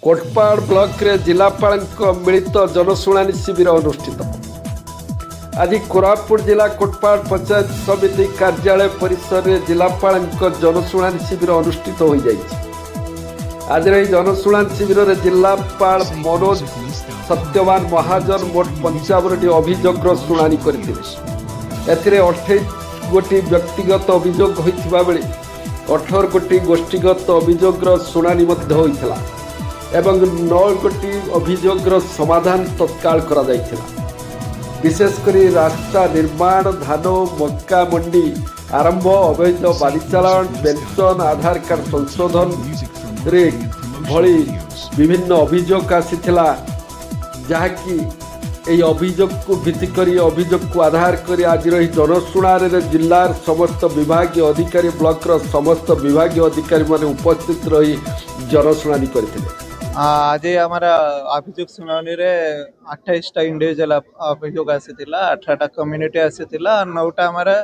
Kotpad block रे जिलापाल मिलित जनशुणाणी शिविर अनुष्ठित। आज कोरापुट जिला कोटपाड़ पंचायत समिति कार्यालय परिसर में जिलापाल जनशुणाणी शिविर अनुष्ठित हो जाइए। आज जनशुणाणी शिविर में जिलापाल मनोज सत्यवान महाजन मोट 55टी अभियोग शुणाणी करते। 28 गोटी व्यक्तिगत अभियोग होता बेले 18 गोटी गोष्ठीगत अभियोग शुणाणी होता एवं 9 गोटी अभियोगर समाधान तत्काल करा जायथिला। विशेषकर रास्ता निर्माण, धान मक्का मंडी आरंभ, अवैध बाली चालान, पेंशन, आधार कार्ड संशोधन रे भली विभिन्न अभियोग आसीथिला, जहाँकि यही अभियोग को भित्ति करी अभियोग को आधार करी आज रही जनशुणाणी जिलार समस्त विभागीय अधिकारी ब्लॉकर समस्त विभागीय अधिकारी माने उपस्थित रही जनशुणाणी करथिले। आज हमारा अभियोग शुणाणी रे 28टा इंडिविजुअल अभियोग आसीथिला, 18टा कम्युनिटी आसीथिला, 9टा हमारा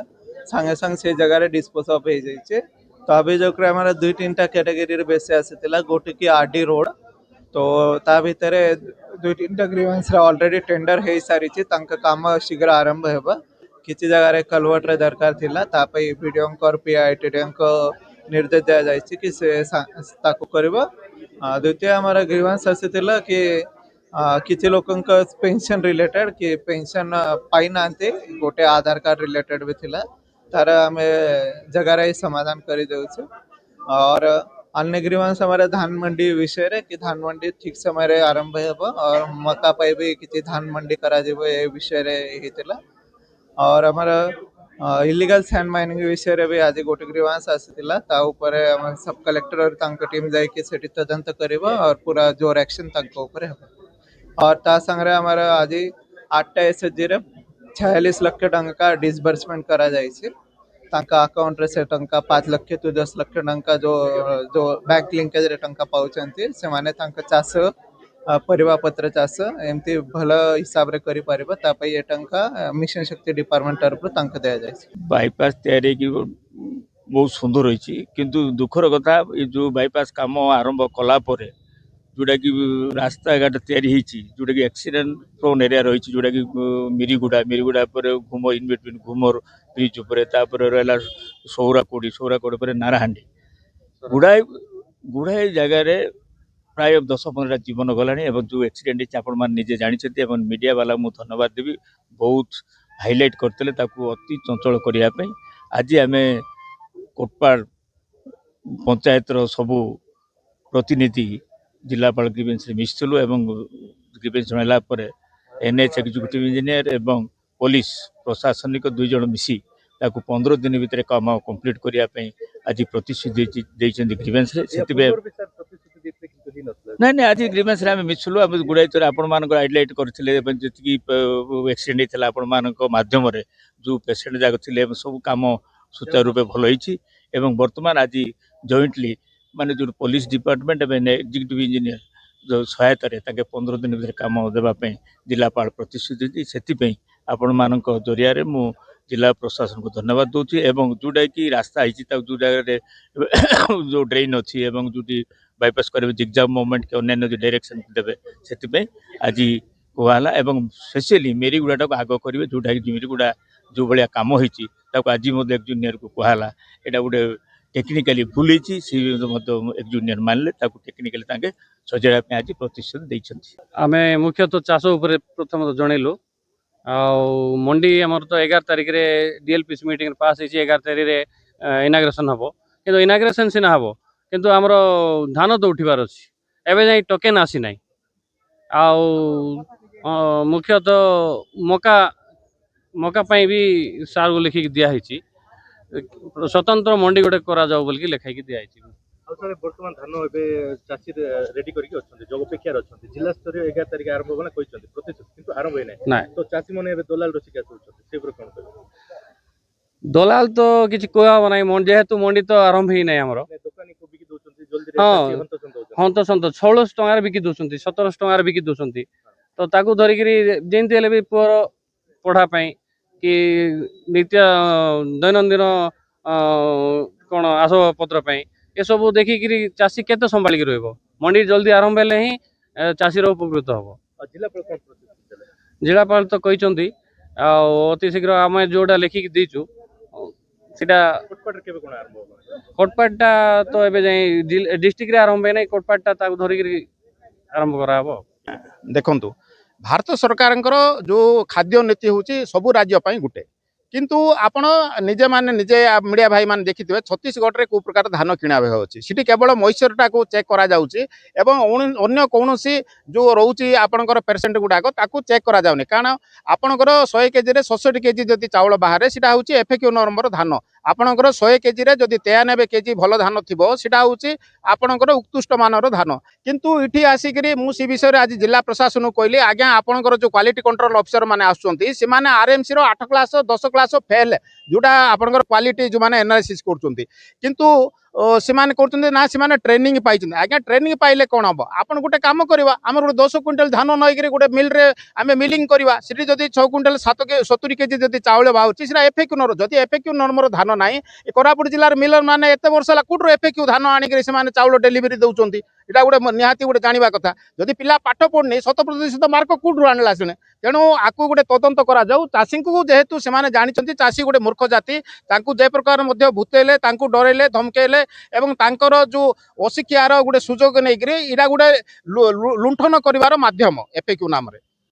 संगे संग से जगह रे डिस्पोज ऑफ हो जाइए। तो अभियोग रे हमारा 2-3टा कैटेगरी रे बेस आसीथिला। गोटे की आरडी रोड, तो ता भितर 2-3टा ग्रीवेंस रे ऑलरेडी टेंडर हे सारी छि, तांका काम शीघ्र आरंभ हेबा। किछि जगह रे कलवर्ट रे दरकार थिला, तापई वीडियो कर पीआईटीडी को निर्देश दिया जाइछि कि से ताको करबा। द्वितीय हमारा ग्रीवेंस आसीथिला कि किछि लोकंक पेंशन रिलेटेड कि पेंशन पाई नांते, गोटे आधार कार्ड रिलेटेड भी थिला, तार हमें जगह रे समाधान करि देउछु। और अन्य ग्रीवेंस हमारे धान मंडी विषय रे कि धान मंडी ठीक समय रे आरंभ हेबो और मक्का पाई भी किछि धान मंडी करा जेबो ए विषय रे हेतिला। और हमारा इलीगल सैंड माइनिंग विषय रे भी आज गोटे ग्रीवेंस आसीथिला, ता ऊपर हम सब कलेक्टर और तांक टीम जाई के सेठी तदंत करबा और पूरा जोर एक्शन तांक ऊपर हेबा। और ता संगरे हमारा आज 8टा एसएचजी रे 46 लाख टंका डिसबर्समेंट करा जाई छै। तांका अकाउंट रे से टंका 5 लाख टू 10 लाख टंका जो जो बैंक लिंकेज रे टंका पाउचंती से माने तांका चाष परिवा पत्र चाष एमती भल हिसाब रे करि परिबा, तापई ए टंका मिशन शक्ति डिपार्टमेंट तरफ तांका दिया जाय छै। बाईपास तैयारी की बहुत सुंदर होइछि, किंतु दुखर कथा जो बाईपास काम आरंभ कला परे जोटा कि रास्ता घाट तैयारी होइछि, जोटा कि एक्सीडेंट प्रोन एरिया रही, जोटा कि मिरीगुड़ा पर घुम इन बिटवीन घुमर ब्रिज उपर, तापर रहला सौराकोड़ी पर नाराहांडी गुड़ाए गुड़ाए जगार प्राय 10-15टा जीवन गलानी। एवं जो एक्सीडेंट होइछि आपण मान निजे जानिछथि एवं मीडिया वाला मु धन्यवाद देबी, बहुत हाईलाइट करते ताकू अति चंचल करिया पई। आज आमे कोटपाड़ पंचायत रो सबु प्रतिनिधि जिलापाल ग्रीवेंस मिसलु एवं ग्रीवेंस जणाला परे एनएच एग्जीक्यूटिव इंजीनियर एवं पुलिस प्रशासनिक 2 जण मिसी ताकू 15 दिन भितर काम कंप्लीट करिया पई आज प्रतिश्रुति देइछन ग्रीवेंस रे। सेतिबे नहीं आज ग्रीवेंस रे हम मिसलु हम गुड़ाई थोर आपण मान हाईलाइट करथिले जति एक्सीडेंट हेतला आपण मान माध्यम रे जो पेशेंट जाग थिले सब काम सुचारू रूपे भल होइछि। एवं वर्तमान आज जॉइंटली माने जो पुलिस डिपार्टमेंट एवं एग्जीक्यूटिव इंजीनियर जो सहायता रे ताके 15 दिन भितर काम देबा पई जिलापाल प्रतिश्रुति दी। सेति पई आपण मान जरिया रे मु जिला प्रशासन को धन्यवाद दूची। एवं जोटा कि रास्ता आईची जो जगह जो ड्रेन अच्छी एवं जो बाईपास करेंगे जिग्जाम मूवमेंट के अन्य जो डायरेक्शन देवे से आज कहला। एवं स्पेशली मेरीगुड़ा आग करेंगे जोटा कि मेरीगुड़ा जो भाया कम होती आज एक जूनियर को कहला। यहाँ गोटे टेक्निकाली भूल होती एक जूनियर मानले टेक्निकाली सजाड़ा आज प्रतिश्रुति देइछन्ति। आमे मुख्यतः चाष उपर प्रथम जनइलु मंडी आमर तो 11 तारिख रे डीएलपीसी मीटिंग पास होती। 11 तारिख रे इनाग्रेशन हम कि इनाग्रेशन सीना हम किंतु आमर धान तो उठिबार अच्छी एवं जाए टोकेन आसी ना। मुख्यतः मका मका पाई भी सार को लिखिक दिखाई स्वतंत्र मंडी गोटे करा जाऊ बोल लिखाई दिखाई। बर्तमान धान चाषी रेडी करपेक्षार अच्छा जिला स्तर 11 तारिख आरंभ होगा प्रतिशत किंतु आरंभ होना तो चाषी मैंने दलाल रसिक कौन दलाल तो किसी कहब ना जेहेतु मंडी तो आरंभ ही ना आमर हाँ हंत सत 1600 टंकार बिकी दौरान 1700 टंकार बिकी दौरान तो ताकू धरिक जमी भी पुअर पढ़ापी कि नित्य दैनंदिन कौन आसबाबपत्र ये सब देखिक चाषी केते संभालिक रहिबो। मंडी जल्दी आरंभ हेले ही चाषीर उपकृत हम। और जिलापाल कौन प्रोसेस देले? जिलापाल तो कहते अति शीघ्र आम जोटा लिखिक दीचु सीटा कोटपाट केबे कोन आरंभ होबा? कोटपाटा तो एबे जाई डिस्ट्रिक्ट रे आरंभ नहीं कोटपाटा ताको धरिक आरंभ करा हबो। देखंतु भारत सरकारଙ୍କର जो खाद्य नीति होची सबु राज्य ପାଇଁ गुटे किंतु आपण निजे माने निजे मीडिया भाई मान देखिथिबे छत्तीसगढ़ रे को प्रकार धान किणा होय होची सिटी केवल मॉइस्चरटा को चेक करा जाउची एवं अन्य कोनोसी जो रहउची आपणकर परसेंट गुडाको ताकू चेक करा जाउनी कारण आपणकर 100 केजी रे 67 केजी जदी चावल बाहरे सिटा होची एफएक्यू नंबर धान आपणकर 100 केजी रे जदी 93 केजी भलो धान थिबो सिटा होची आपणकर उत्कृष्ट मानर धान किंतु इठी आसिकरी मु सी विषय रे आज जिला प्रशासन को कहली आज्ञा आपणकर जो क्वालिटी कंट्रोल ऑफिसर माने आछुंती से माने आरएमसी रो 8 क्लास 10 क्लास फेल जोटा आपणकर क्वालिटी जो माने एनालिसिस करछुंती किंतु ସେମାନେ କରୁଛନ୍ତି ନା ସେମାନେ ଟ୍ରେନିଂ ପାଇଛନ୍ତି ଆଜ୍ଞା ଟ୍ରେନିଂ ପାଇଲେ କ'ଣ ହେବ ଆପଣ ଗୋଟେ କାମ କରିବା ଆମର ଗୋଟେ 10 କ୍ୱିଣ୍ଟାଲ ଧାନ ନେଇକରି ଗୋଟେ ମିଲ୍ରେ ଆମେ ମିଲିଂ କରିବା ସେଠି ଯଦି 6 କ୍ୱିଣ୍ଟାଲ 70 କେଜି ଯଦି ଚାଉଳ ବାହାରୁଛି ସେଟା ଏଫଏକ୍ୟୁ ନର ଯଦି ଏଫଏକ୍ୟୁ ନର୍ମର ଧାନ ନାହିଁ ଏ କୋରାପୁଟ ଜିଲ୍ଲାର ମିଲର ମାନେ ଏତେ ବର୍ଷ ହେଲା କୋଉଠୁ ଏଫଏକ୍ୟୁ ଧାନ ଆଣିକରି ସେମାନେ ଚାଉଳ ଡେଲିଭରି ଦେଉଛନ୍ତି এটা গোটে নিহাতি গোটে জাঁয়া কথা যদি পিলা পাঠ পড়নি 100% মার্ক কোটু আনলা শুনে তেণু আকু গোটে তদন্ত করা যাও চাষী যেহেতু সে জাঁচান চাষী গোটে মূর্খ জাতি তাঁকু যে প্রকার ভূতেলে তাঁকু ডরাইলে ধমকাইলে এবং তাঁকর যে অশিক্ষার গোটে সুযোগ নেইকি এটা গোটে লুণ্ঠন করিবার মাধ্যম এফএক্যু নামে